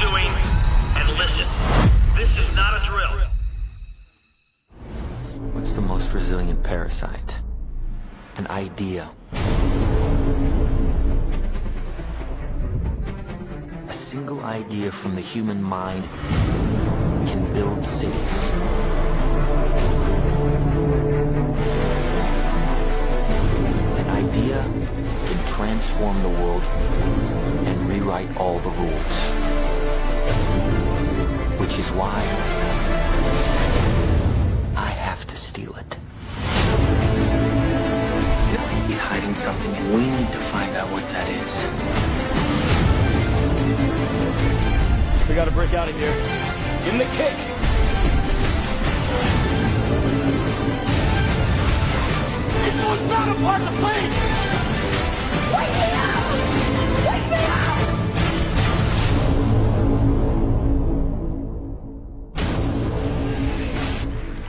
doing and listen. This is not a drill. What's the most resilient parasite? An idea. A single idea from the human mind can build cities. An idea can transform the world and rewrite all the rules. Which is why I have to steal it. He's hiding something and we need to find out what that is. We gotta break out of here. In the kick! This was not a part of the plan! Wake me up! Wake me up!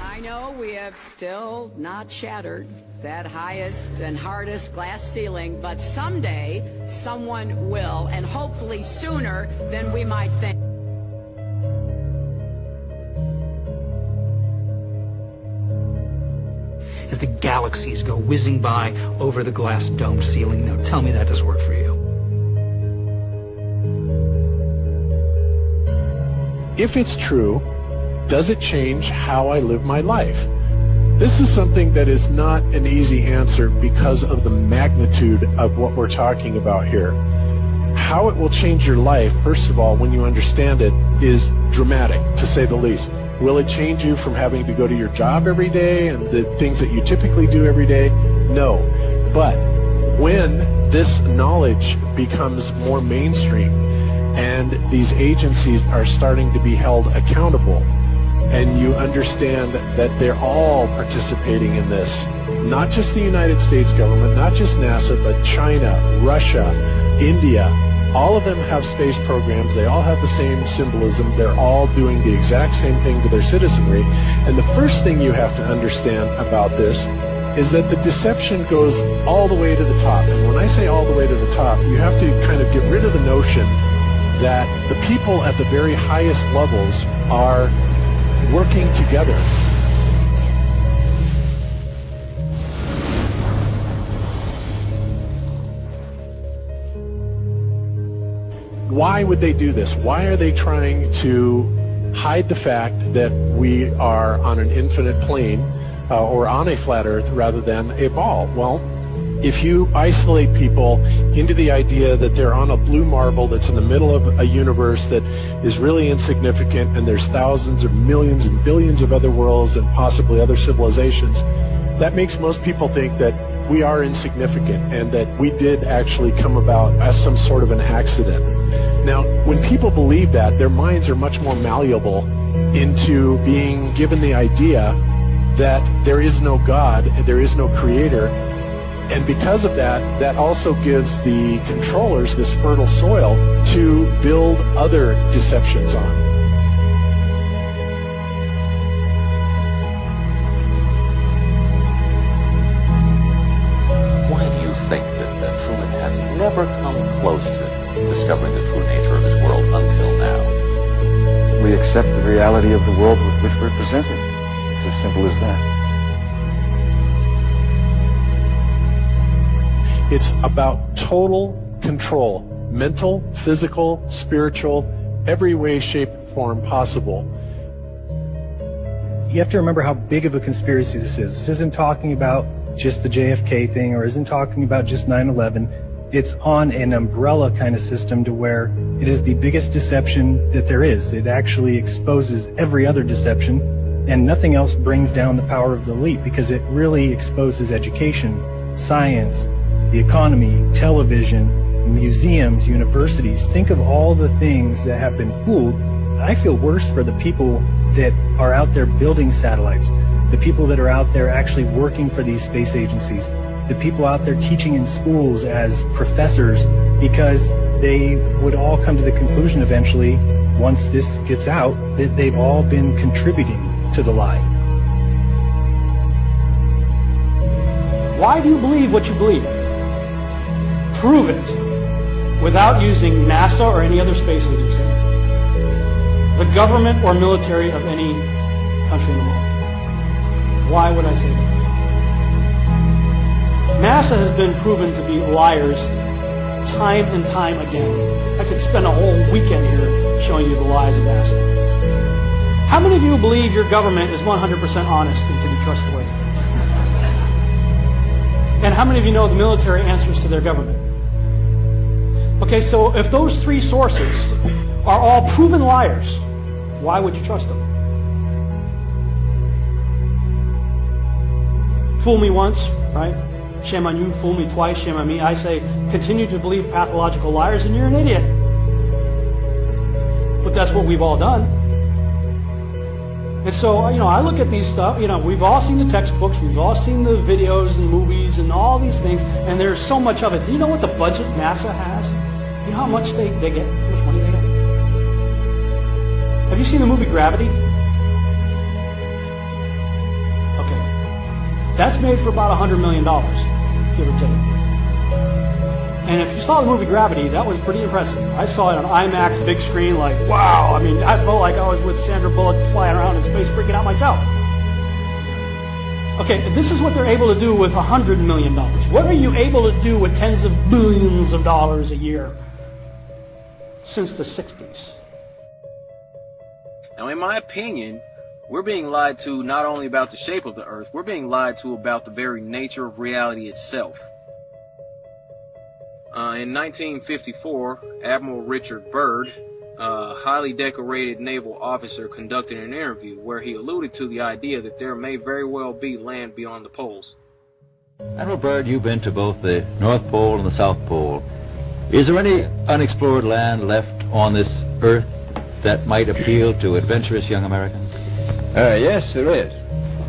I know we have still not shattered that highest and hardest glass ceiling, but someday someone will, and hopefully sooner than we might think. As the galaxies go whizzing by over the glass dome ceiling. Now tell me that doesn't work for you. If it's true, does it change how I live my life? This is something that is not an easy answer because of the magnitude of what we're talking about here. How it will change your life, first of all, when you understand it, is dramatic, to say the least. Will it change you from having to go to your job every day and the things that you typically do every day? No. But when this knowledge becomes more mainstream and these agencies are starting to be held accountable, and you understand that they're all participating in this, not just the United States government, not just NASA, but China, Russia, India, all of them have space programs. They all have the same symbolism. They're all doing the exact same thing to their citizenry. And the first thing you have to understand about this is that the deception goes all the way to the top. And when I say all the way to the top, you have to kind of get rid of the notion that the people at the very highest levels are working together. Why would they do this? Why are they trying to hide the fact that we are on an infinite plane or on a flat earth rather than a ball? Well, if you isolate people into the idea that they're on a blue marble that's in the middle of a universe that is really insignificant and there's thousands or millions and billions of other worlds and possibly other civilizations, that makes most people think that we are insignificant and that we did actually come about as some sort of an accident. Now, when people believe that, their minds are much more malleable into being given the idea that there is no God, there is no creator. And because of that, that also gives the controllers this fertile soil to build other deceptions on. Why do you think that Truman has never come close to discovering the true nature of his world until now? We accept the reality of the world with which we're presented. It's as simple as that. It's about total control, mental, physical, spiritual, every way, shape, form possible. You have to remember how big of a conspiracy this is. This isn't talking about just the JFK thing or isn't talking about just 9/11. It's on an umbrella kind of system to where it is the biggest deception that there is. It actually exposes every other deception, and nothing else brings down the power of the elite because it really exposes education, science, the economy, television, museums, universities. Think of all the things that have been fooled. I feel worse for the people that are out there building satellites, the people that are out there actually working for these space agencies, the people out there teaching in schools as professors, because they would all come to the conclusion eventually, once this gets out, that they've all been contributing to the lie. Why do you believe what you believe? Prove it without using NASA or any other space agency. the government or military of any country in the world. Why would I say that? NASA has been proven to be liars time and time again. I could spend a whole weekend here showing you the lies of NASA. How many of you believe your government is 100% honest and can be trustworthy? And how many of you know the military answers to their government? Okay, so if those three sources are all proven liars, why would you trust them? Fool me once, right? Shame on you. Fool me twice, shame on me. I say, continue to believe pathological liars and you're an idiot. But that's what we've all done. And so, I look at these stuff, we've all seen the textbooks, we've all seen the videos and movies and all these things, and there's so much of it. Do you know what the budget NASA has? You know how much they get? How much money they get? Have you seen the movie Gravity? Okay. That's made for about $100 million, give or take. And if you saw the movie Gravity, that was pretty impressive. I saw it on IMAX, big screen, like, wow. I mean, I felt like I was with Sandra Bullock flying around in space, freaking out myself. Okay, this is what they're able to do with $100 million. What are you able to do with tens of billions of dollars a year since the 60s? Now, in my opinion, we're being lied to not only about the shape of the Earth, we're being lied to about the very nature of reality itself. In 1954, Admiral Richard Byrd, a highly decorated naval officer, conducted an interview where he alluded to the idea that there may very well be land beyond the poles. Admiral Byrd, you've been to both the North Pole and the South Pole. Is there any unexplored land left on this Earth that might appeal to adventurous young Americans? Yes, there is.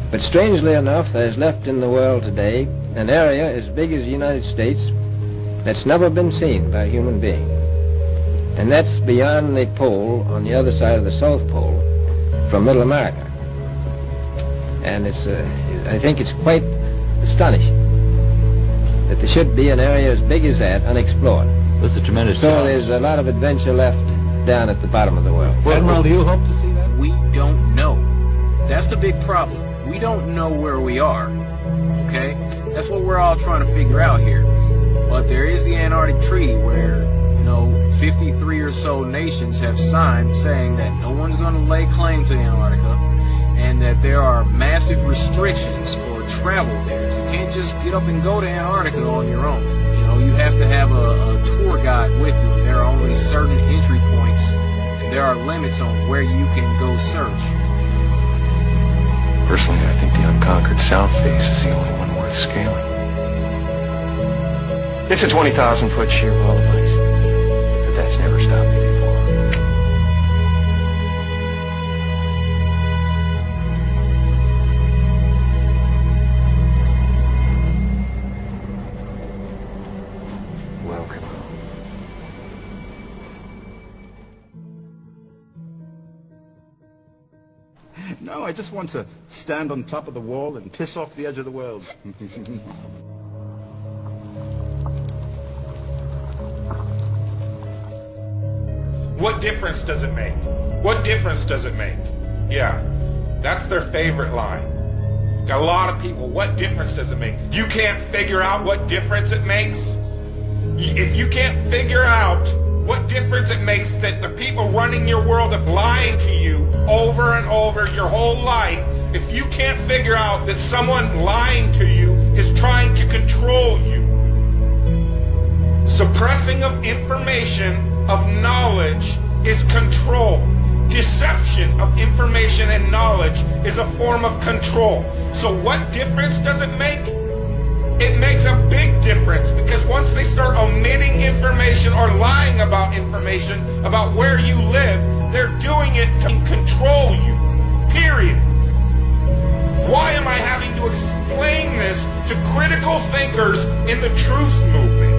But strangely enough, there's left in the world today an area as big as the United States that's never been seen by a human being. And that's beyond the pole, on the other side of the South Pole, from Middle America. And I think it's quite astonishing that there should be an area as big as that unexplored. That's a tremendous So there's a lot of adventure left down at the bottom of the world. Admiral, do you hope to see that? We don't know. That's the big problem. We don't know where we are. Okay? That's what we're all trying to figure out here. But there is the Antarctic Treaty where, 53 or so nations have signed saying that no one's going to lay claim to Antarctica and that there are massive restrictions for travel there. You can't just get up and go to Antarctica on your own. You have to have a tour guide with you. There are only certain entry points and there are limits on where you can go search. Personally, I think the unconquered South face is the only one worth scaling. It's a 20,000-foot sheer wall of ice, but that's never stopped me before. Welcome. No, I just want to stand on top of the wall and piss off the edge of the world. What difference does it make? What difference does it make? Yeah, that's their favorite line. Got a lot of people, what difference does it make? You can't figure out what difference it makes? If you can't figure out what difference it makes that the people running your world are lying to you over and over your whole life, if you can't figure out that someone lying to you is trying to control you, suppressing of information, of knowledge is control. Deception of information and knowledge is a form of control. So what difference does it make? It makes a big difference, because once they start omitting information or lying about information about where you live, they're doing it to control you. Period. Why am I having to explain this to critical thinkers in the truth movement?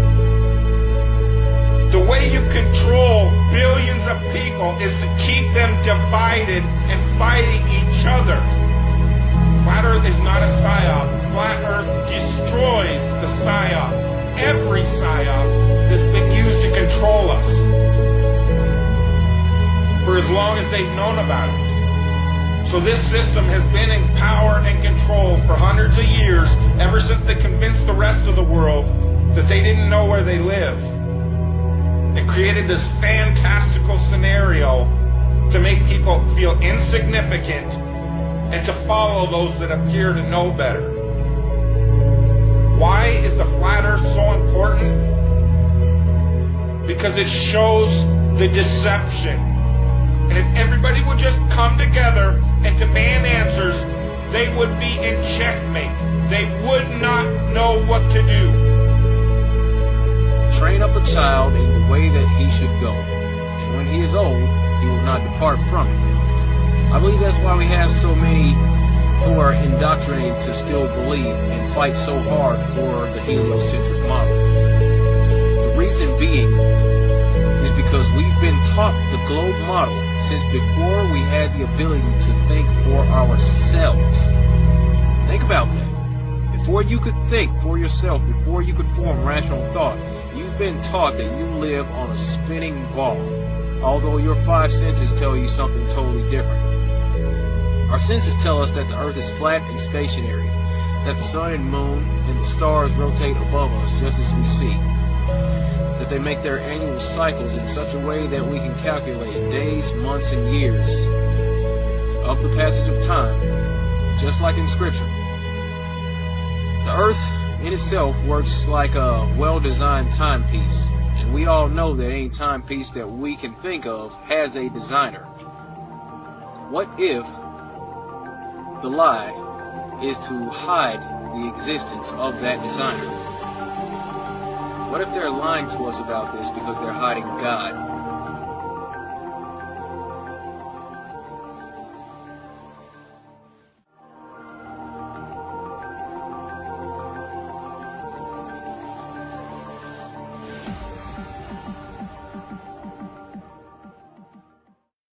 The way you control billions of people is to keep them divided and fighting each other. Flat Earth is not a PSYOP. Flat Earth destroys the PSYOP. Every PSYOP that's been used to control us. For as long long as they've known about it. So this system has been in power and control for hundreds of years, ever since they convinced the rest of the world that they didn't know where they lived. It created this fantastical scenario to make people feel insignificant and to follow those that appear to know better. Why is the flat earth so important? Because it shows the deception. And if everybody would just come together and demand answers, they would be in checkmate. They would not know what to do. Train up a child in the way that he should go, and when he is old, he will not depart from it. I believe that's why we have so many who are indoctrinated to still believe and fight so hard for the heliocentric model. The reason being is because we've been taught the globe model since before we had the ability to think for ourselves. Think about that. Before you could think for yourself, before you could form rational thought, you've been taught that you live on a spinning ball, although your five senses tell you something totally different. Our senses tell us that the earth is flat and stationary, that the sun and moon and the stars rotate above us just as we see, that they make their annual cycles in such a way that we can calculate days, months, and years of the passage of time, just like in Scripture. The earth in itself works like a well-designed timepiece, and we all know that any timepiece that we can think of has a designer. What if the lie is to hide the existence of that designer? What if they're lying to us about this because they're hiding God?